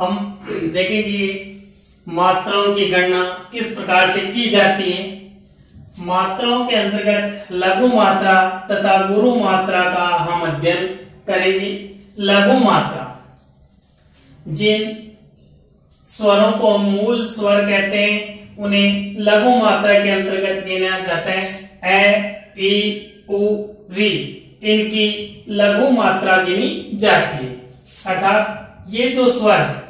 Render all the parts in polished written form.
हम देखेंगे मात्राओं की गणना किस प्रकार से की जाती है। मात्राओं के अंतर्गत लघु मात्रा तथा गुरु मात्रा का हम अध्ययन करेंगे। लघु मात्रा, जिन स्वरों को मूल स्वर कहते हैं उन्हें लघु मात्रा के अंतर्गत गिना जाता है। ए, ई, उ, री इनकी लघु मात्रा गिनी जाती है। अर्थात ये जो स्वर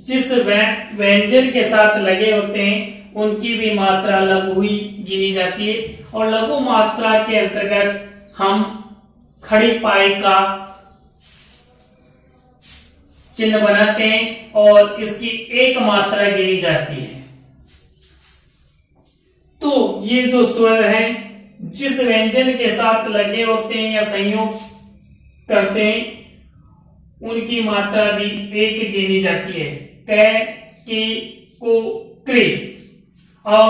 जिस व्यंजन के साथ लगे होते हैं उनकी भी मात्रा लघु ही गिनी जाती है। और लघु मात्रा के अंतर्गत हम खड़ी पाई का चिन्ह बनाते हैं और इसकी एक मात्रा गिनी जाती है। तो ये जो स्वर हैं जिस व्यंजन के साथ लगे होते हैं या संयोग करते हैं उनकी मात्रा भी एक गिनी जाती है। क, की, कु, क्री। और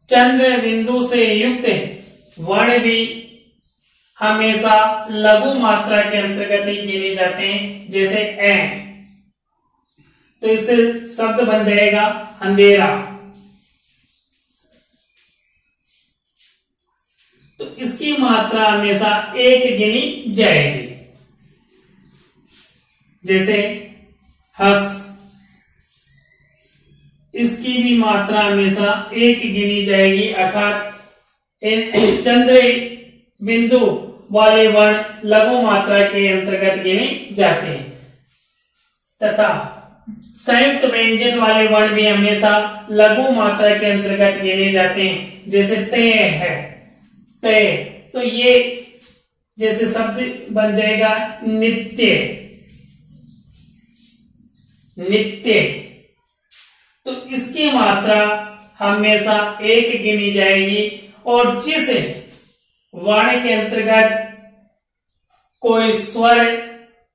चंद्र बिंदु से युक्त वर्ण भी हमेशा लघु मात्रा के अंतर्गत ही गिने जाते हैं। जैसे ए, तो इससे शब्द बन जाएगा अंधेरा। तो इसकी मात्रा हमेशा एक गिनी जाएगी। जैसे हस, इसकी भी मात्रा हमेशा एक गिनी जाएगी। अर्थात चंद्र बिंदु वाले वर्ण लघु मात्रा के अंतर्गत गिने जाते हैं तथा संयुक्त व्यंजन वाले वर्ण भी हमेशा लघु मात्रा के अंतर्गत गिने जाते हैं। जैसे ते है, ते, तो ये जैसे शब्द बन जाएगा नित्य, नित्य। तो इसकी मात्रा हमेशा एक गिनी जाएगी। और जिस वर्ण के अंतर्गत कोई स्वर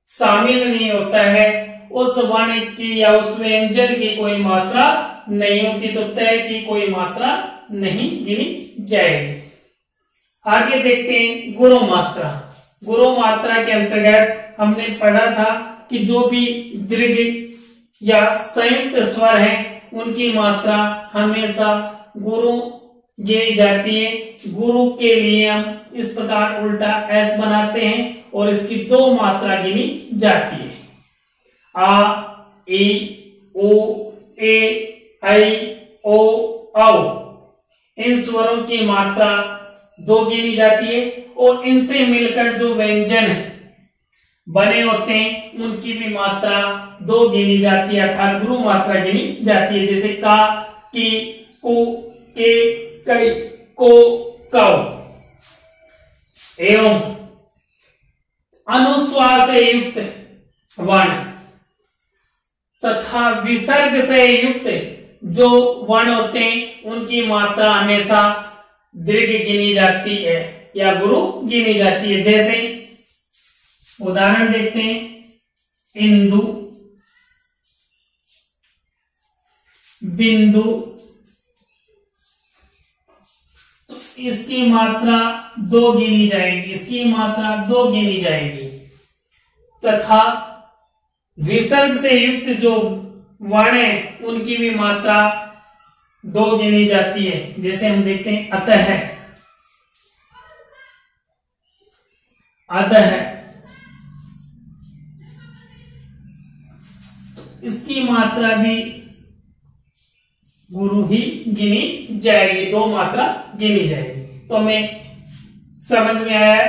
शामिल नहीं होता है उस वर्ण की या उस व्यंजन की कोई मात्रा नहीं होती, तो तय की कोई मात्रा नहीं गिनी जाएगी। आगे देखते हैं गुरु मात्रा। गुरु मात्रा के अंतर्गत हमने पढ़ा था कि जो भी दीर्घ या संयुक्त स्वर हैं उनकी मात्रा हमेशा गुरु गिनी जाती है। गुरु के लिए हम इस प्रकार उल्टा एस बनाते हैं और इसकी दो मात्रा गिनी जाती है। आ, ई, उ, ए, ऐ, ओ, औ। इन स्वरों की मात्रा दो गिनी जाती है और इनसे मिलकर जो व्यंजन बने होते हैं उनकी भी मात्रा दो गिनी जाती है। अर्थात गुरु मात्रा गिनी जाती है। जैसे का, की, कु, के, कई, को, कौ। एवं अनुस्वार से युक्त वर्ण तथा विसर्ग से युक्त जो वर्ण होते हैं उनकी मात्रा हमेशा दीर्घ गिनी जाती है या गुरु गिनी जाती है। जैसे उदाहरण देखते हैं, इंदु, बिंदु। तो इसकी मात्रा दो गिनी जाएगी, इसकी मात्रा दो गिनी जाएगी। तथा विसर्ग से युक्त जो वर्ण है उनकी भी मात्रा दो गिनी जाती है। जैसे हम देखते हैं अतः, अतः। इसकी मात्रा भी गुरु ही गिनी जाएगी, दो मात्रा गिनी जाएगी। तो हमें समझ में आया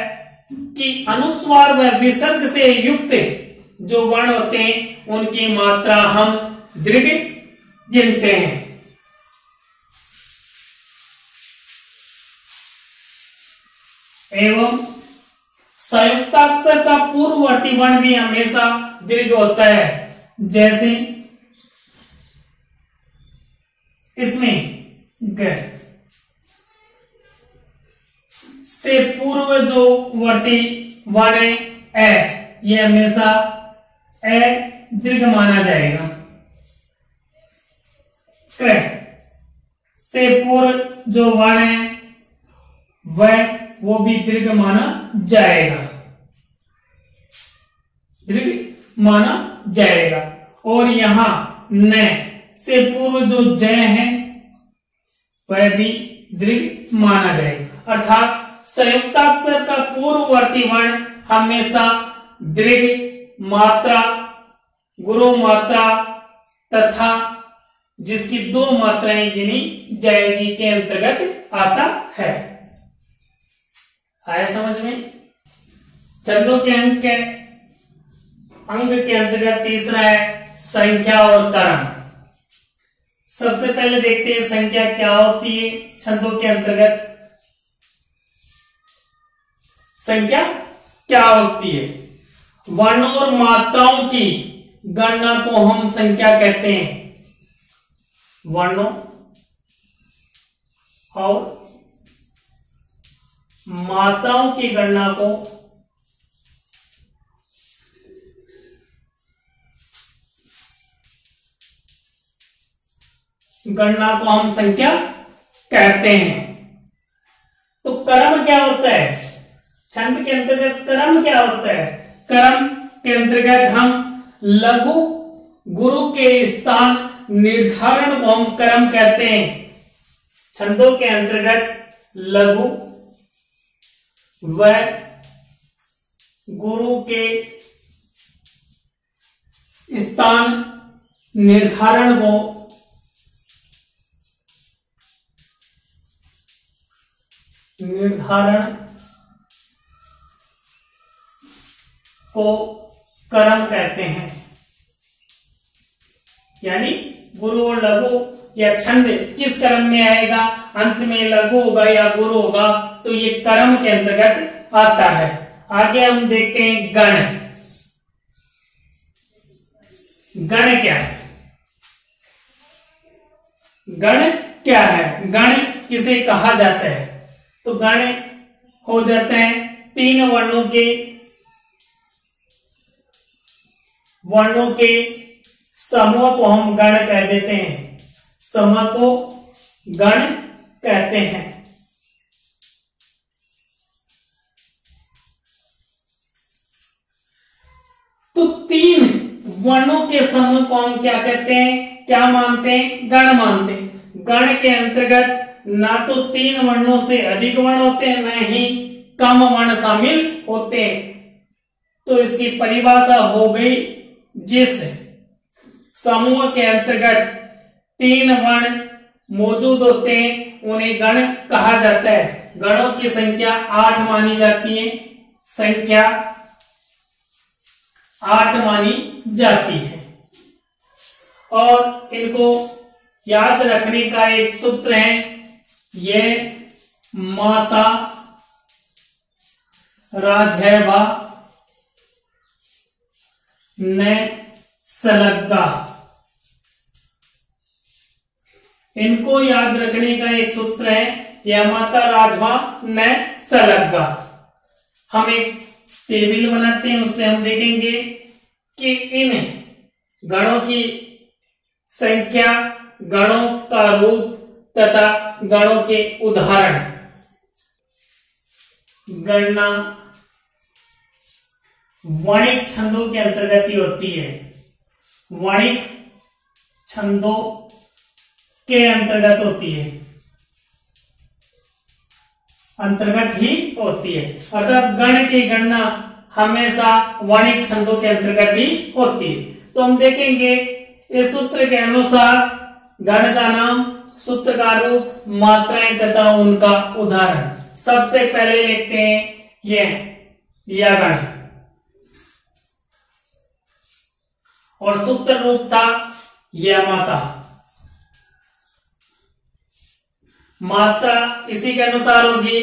कि अनुस्वार व विसर्ग से युक्त जो वर्ण होते हैं उनकी मात्रा हम दीर्घ गिनते हैं। एवं संयुक्ताक्षर का पूर्ववर्ती वर्ण भी हमेशा दीर्घ होता है। जैसे इसमें ग से पूर्व जो वर्ती वर्ण है ए, ये हमेशा ए दीर्घ माना जाएगा। क से पूर्व जो वर्ण है वो भी दीर्घ माना जाएगा, दीर्घ माना जाएगा। और यहां न से पूर्व जो जय है वह भी दीर्घ माना जाएगा। अर्थात संयुक्ताक्षर का पूर्ववर्ती वर्ण हमेशा दीर्घ मात्रा, गुरु मात्रा तथा जिसकी 2 मात्राएं गिनी जाएगी के अंतर्गत आता है। आया समझ में? छंदों के अंग के अंतर्गत तीसरा है संख्या और क्रम। सबसे पहले देखते हैं संख्या क्या होती है। छंदों के अंतर्गत संख्या क्या होती है? वर्णों और मात्राओं की गणना को हम संख्या कहते हैं। वर्णों और मात्राओं की गणना को हम संख्या कहते हैं। तो क्रम क्या होता है? छंद के अंतर्गत क्रम क्या होता है? क्रम के अंतर्गत हम लघु गुरु के स्थान निर्धारण को हम क्रम कहते हैं। छंदों के अंतर्गत लघु व गुरु के स्थान निर्धारण को क्रम कहते हैं। यानी गुरु और लघु या छंद किस क्रम में आएगा, अंत में लघु होगा या गुरु होगा, तो ये क्रम के अंतर्गत आता है। आगे हम देखते हैं गण। गण क्या है? गण क्या है? गण किसे कहा जाता है? तो गण हो जाते हैं 3 वर्णों के समूह को हम गण कह देते हैं। समूह को गण कहते हैं। तो 3 वर्णों के समूह को हम क्या कहते हैं, क्या मानते हैं? गण मानते हैं। गण के अंतर्गत ना तो 3 वर्णों से अधिक वर्ण होते हैं, न ही कम वर्ण शामिल होते हैं। तो इसकी परिभाषा हो गई, जिस समूह के अंतर्गत 3 वर्ण मौजूद होते हैं उन्हें गण कहा जाता है। गणों की संख्या 8 मानी जाती है। संख्या 8 मानी जाती है। और इनको याद रखने का एक सूत्र है, ये माता राजैवा ने सलग्गा। इनको याद रखने का एक सूत्र है, यह माता राजवा न सलग्गा। हम एक टेबल बनाते हैं, उससे हम देखेंगे कि इन गणों की संख्या, गणों का रूप तथा गणों के उदाहरण। गणना वणिक छंदों के अंतर्गत ही होती है। वणिक छंदों के अंतर्गत होती है, अंतर्गत ही होती है। अर्थात गण की गणना हमेशा वणिक छंदों के अंतर्गत ही होती है। तो हम देखेंगे इस सूत्र के अनुसार गण का नाम, सूत्र का रूप, मात्राएं तथा उनका उदाहरण। सबसे पहले लिखते हैं यह गण, और सूत्र रूप था यह माता। मात्रा इसी के अनुसार होगी।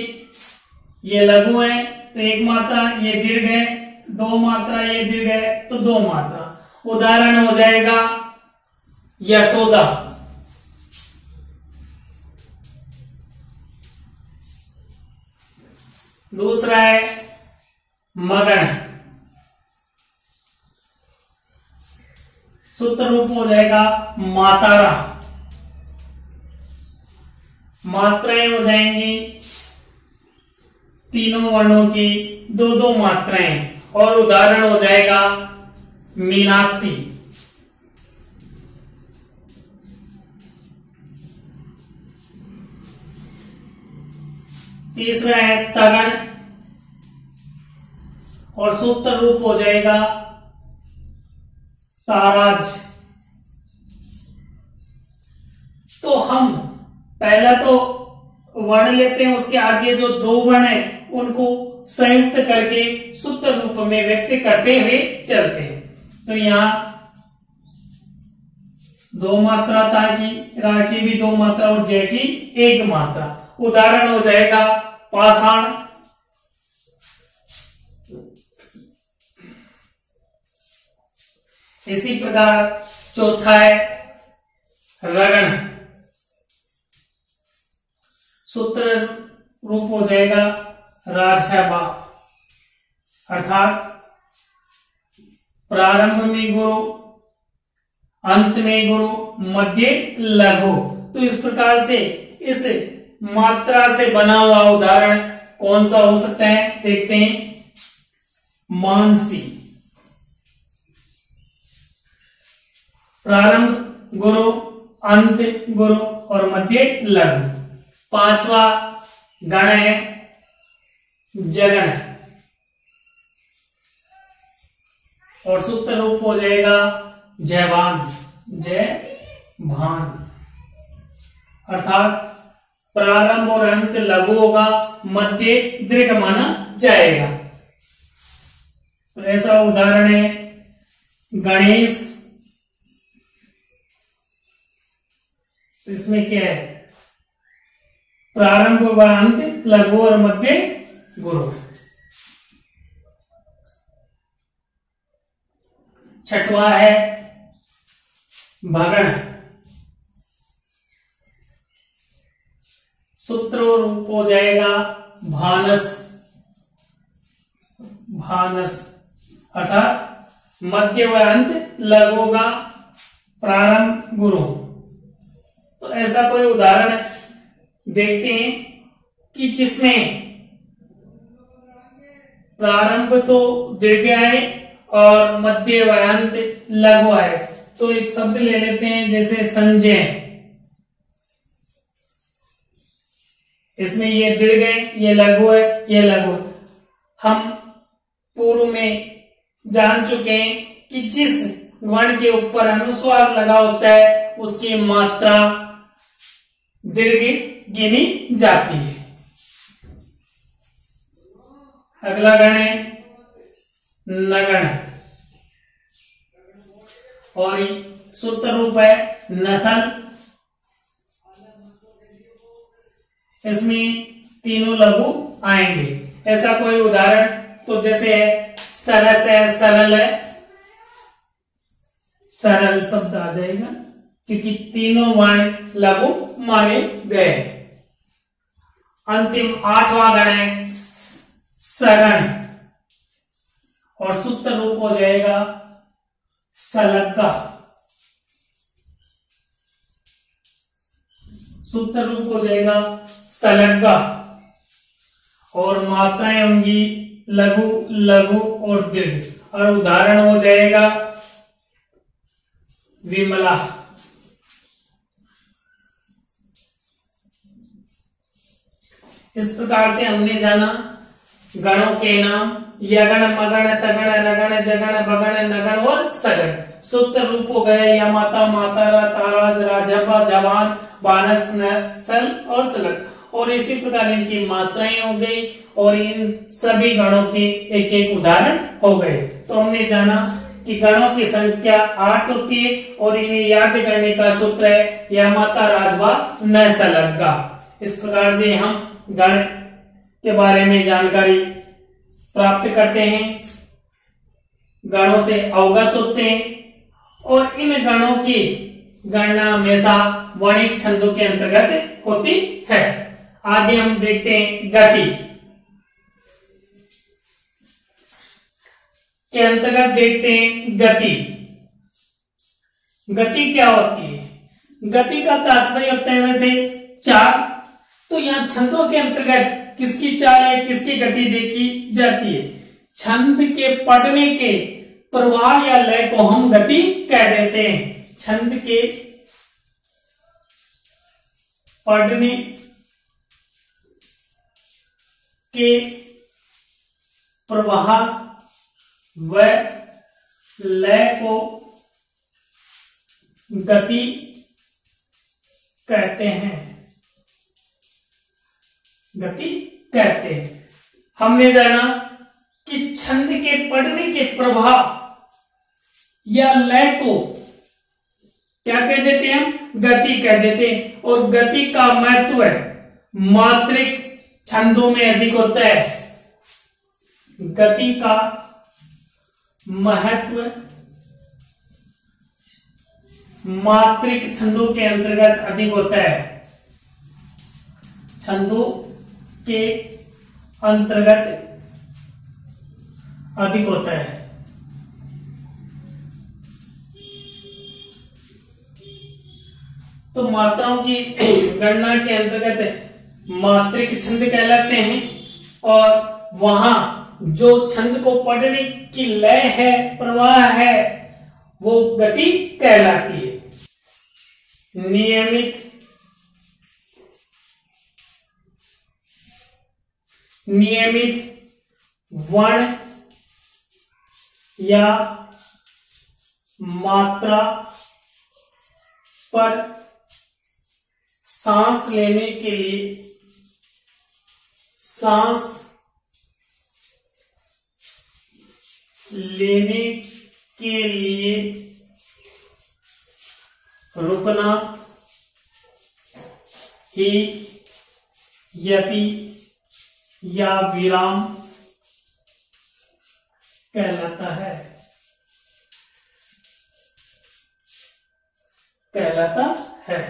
ये लघु है तो 1 मात्रा, ये दीर्घ है 2 मात्रा, ये दीर्घ है तो 2 मात्रा। उदाहरण हो जाएगा यशोदा। दूसरा है मगन, सूत्र रूप हो जाएगा मातारा। मात्राएं हो जाएंगी तीनों वर्णों की 2-2 मात्राएं, और उदाहरण हो जाएगा मीनाक्षी। तीसरा है तगण और सूत्र रूप हो जाएगा ताराज। तो हम पहला तो वर्ण लेते हैं, उसके आगे जो दो वर्ण है उनको संयुक्त करके सूत्र रूप में व्यक्त करते हुए चलते हैं। तो यहां दो मात्रा ता की, रा की भी दो मात्रा और जय की एक मात्रा। उदाहरण हो जाएगा पाषाण। इसी प्रकार चौथा है रगण। सूत्र रूप हो जाएगा राजबा, अर्थात प्रारंभ में गुरु, अंत में गुरु, मध्य लघु। तो इस प्रकार से इस मात्रा से बना हुआ उदाहरण कौन सा हो सकता है, देखते हैं। मानसी, प्रारंभ गुरु, अंत गुरु और मध्य लघु। पांचवा गण है जगण और सूत्र रूप हो जाएगा जयभान, जय भान, अर्थात प्रारंभ और अंत लघु होगा, मध्य दीर्घ माना जाएगा। तो ऐसा उदाहरण है गणेश। तो इसमें क्या है, प्रारंभ व अंत लघु और मध्य गुरु। छठवा है भगण। सूत्र रूप हो जाएगा भानस, भानस, अर्थात मध्य व अंत लघु होगा, प्रारंभ गुरु। तो ऐसा कोई उदाहरण देखते हैं कि जिसमें प्रारंभ तो दीर्घ है और मध्य व अंत लघु है। तो एक शब्द ले लेते हैं जैसे संजय। इसमें ये दीर्घ है, ये लघु है, ये लघु। हम पूर्व में जान चुके हैं कि जिस वर्ण के ऊपर अनुस्वार लगा होता है उसकी मात्रा दीर्घ गिनी जाती है। अगला गण है नगण और सूत्र रूप है नसन। इसमें तीनों लघु आएंगे। ऐसा कोई उदाहरण तो जैसे है सरस है, सरल है, सरल शब्द आ जाएगा क्योंकि तीनों वर्ण लघु माने गए। अंतिम आठवां गण है सगण और सूत्र रूप हो जाएगा सलग्गा। सूत्र रूप हो जाएगा सलग्गा और मात्राएं होंगी लघु, लघु और दीर्घ। और उदाहरण हो जाएगा विमला। इस प्रकार से हमने जाना गणों के नाम यगण, मगण, तगण, रगण, जगण, बगण, नगण और सगण। सूत्र रूप हो गए यमाता, मातारा, ताराज, राजभा, जवान, बानस, सल और सलग। और इसी प्रकार इनकी मात्राएं हो गई और इन सभी गणों के एक एक उदाहरण हो गए। तो हमने जाना कि गणों की संख्या 8 होती है और इन्हें याद करने का सूत्र है यमाता, राजभा, न सलग्गा। इस प्रकार से हम गण के बारे में जानकारी प्राप्त करते हैं, गणों से अवगत होते हैं और इन गणों की गणना हमेशा वर्णिक छंदों के अंतर्गत होती है। आगे हम देखते हैं गति के अंतर्गत देखते हैं गति। गति क्या होती है? गति का तात्पर्य होता है वैसे चाल। तो यहाँ छंदों के अंतर्गत किसकी चाल है, किसकी गति देखी जाती है? छंद के पढ़ने के प्रवाह या लय को हम गति कह देते हैं। छंद के पढ़ने के प्रवाह व लय को गति कहते हैं। गति कहते हैं। हमने जाना कि छंद के पढ़ने के प्रभाव या लय को क्या कह देते हैं? हम गति कह देते हैं। और गति का महत्व मात्रिक छंदों में अधिक होता है। गति का महत्व मात्रिक छंदों के अंतर्गत अधिक होता है। छंदों के अंतर्गत अधिक होता है। तो मात्राओं की गणना के अंतर्गत मात्रिक छंद कहलाते हैं। और वहां जो छंद को पढ़ने की लय है, प्रवाह है, वो गति कहलाती है। नियमित वर्ण या मात्रा पर सांस लेने के लिए रुकना ही यति या विराम कहलाता है।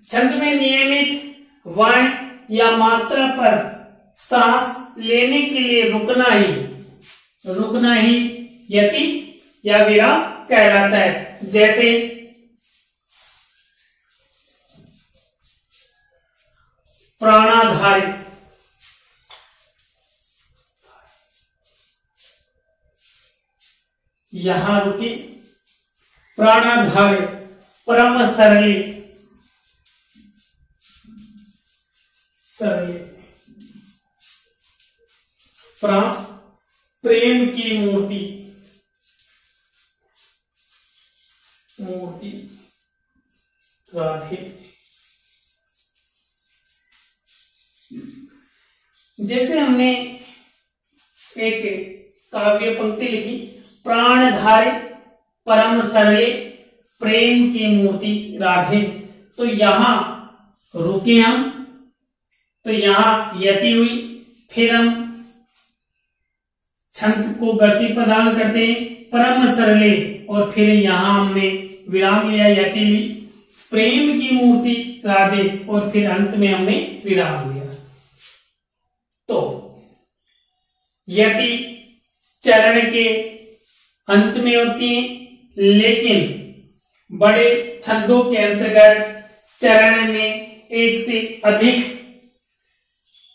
छंद में नियमित वर्ण या मात्रा पर सांस लेने के लिए रुकना ही यति या विराम कहलाता है। जैसे प्राणाधारी, यहां रुकी। प्राणाधारी, परम सरली, प्रेम की मूर्ति राधे। जैसे हमने एक काव्य पंक्ति लिखी, प्राणधारे परम सरले प्रेम की मूर्ति राधे, तो यहां रुके हम, तो यहां यति हुई, फिर हम छंद को गति प्रदान करते हैं परम सरले, और फिर यहां हमने विराम लिया, यति ली, प्रेम की मूर्ति राधे, और फिर अंत में हमने विराम लिया। तो यति चरण के अंत में होती है, लेकिन बड़े छंदों के अंतर्गत चरण में एक से अधिक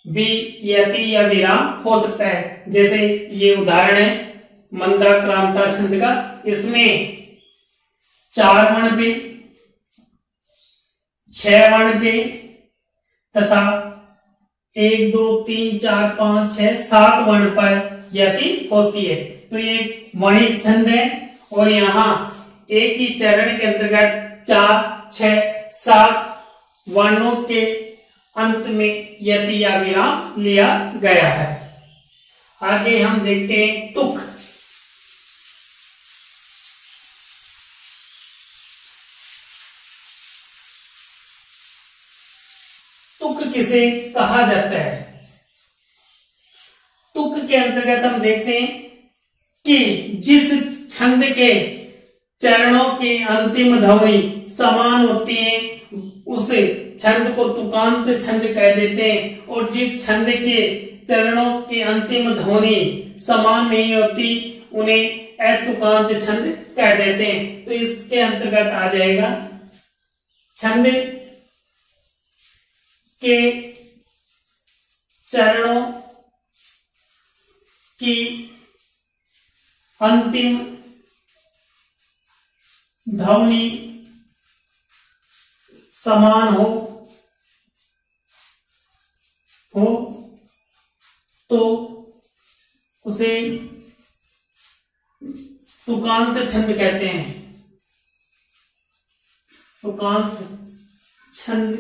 भी यति या विराम हो सकता है। जैसे ये उदाहरण है मंदाक्रांता छंद का, इसमें 4 वर्ण पे, 6 वर्ण पे तथा 1 2 3 4 5 6 7 वर्ण पर यति होती है। तो ये वणिक छंद है, और यहाँ एक ही चरण के अंतर्गत 4 6 7 वर्णों के अंत में यति या विराम लिया गया है। आगे हम देखते हैं तुक। तुक किसे कहा जाता है? तुक के अंतर्गत हम देखते हैं कि जिस छंद के चरणों की अंतिम ध्वनि समान होती है उसे छंद को तुकांत छंद कह देते हैं, और जिस छंद के चरणों की अंतिम ध्वनि समान नहीं होती उन्हें अतुकांत छंद कह देते हैं। तो इसके अंतर्गत आ जाएगा छंद के चरणों की अंतिम ध्वनि समान हो तो उसे तुकांत छंद कहते हैं। तुकांत छंद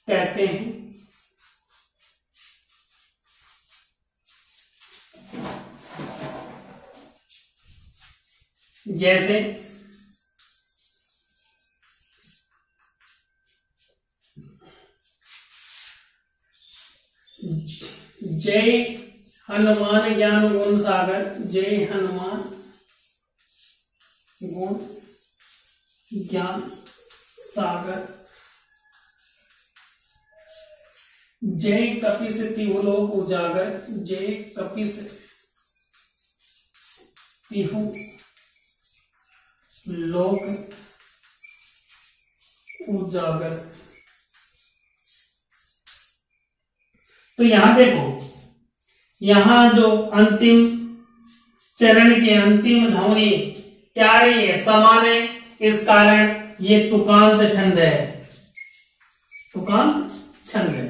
कहते हैं। जैसे जय हनुमान ज्ञान गुण सागर, जय हनुमान गुण ज्ञान सागर, जय कपीस तिहु लोक उजागर, जय कपीस तिहु लोक उजागर। तो यहां देखो, यहां जो अंतिम चरण की अंतिम ध्वनि क्या रही है, समान है, इस कारण ये तुकांत छंद है। तुकांत छंद है।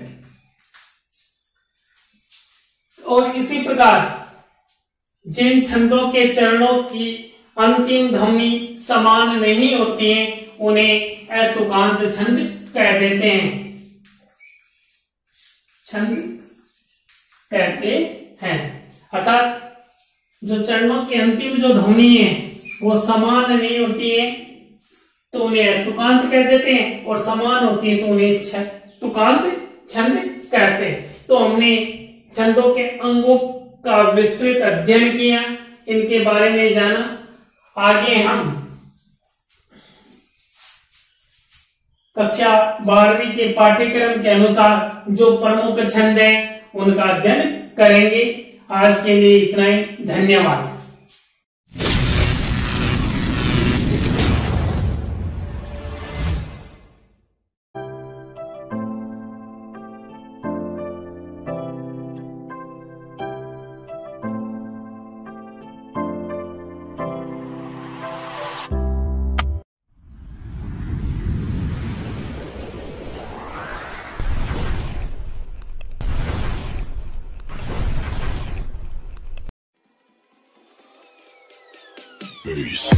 और इसी प्रकार जिन छंदों के चरणों की अंतिम ध्वनि समान नहीं होती है उन्हें अतुकांत छंद कह देते हैं। छंद कहते हैं। अर्थात जो चरणों की अंतिम जो ध्वनि है वो समान नहीं होती है तो उन्हें तुकांत कह देते हैं, और समान होती है तो उन्हें तुकांत छंद कहते हैं। तो हमने छंदों के अंगों का विस्तृत अध्ययन किया, इनके बारे में जाना। आगे हम कक्षा 12वीं के पाठ्यक्रम के अनुसार जो प्रमुख छंद हैं उनका अध्ययन करेंगे। आज के लिए इतना ही। धन्यवाद। Peace.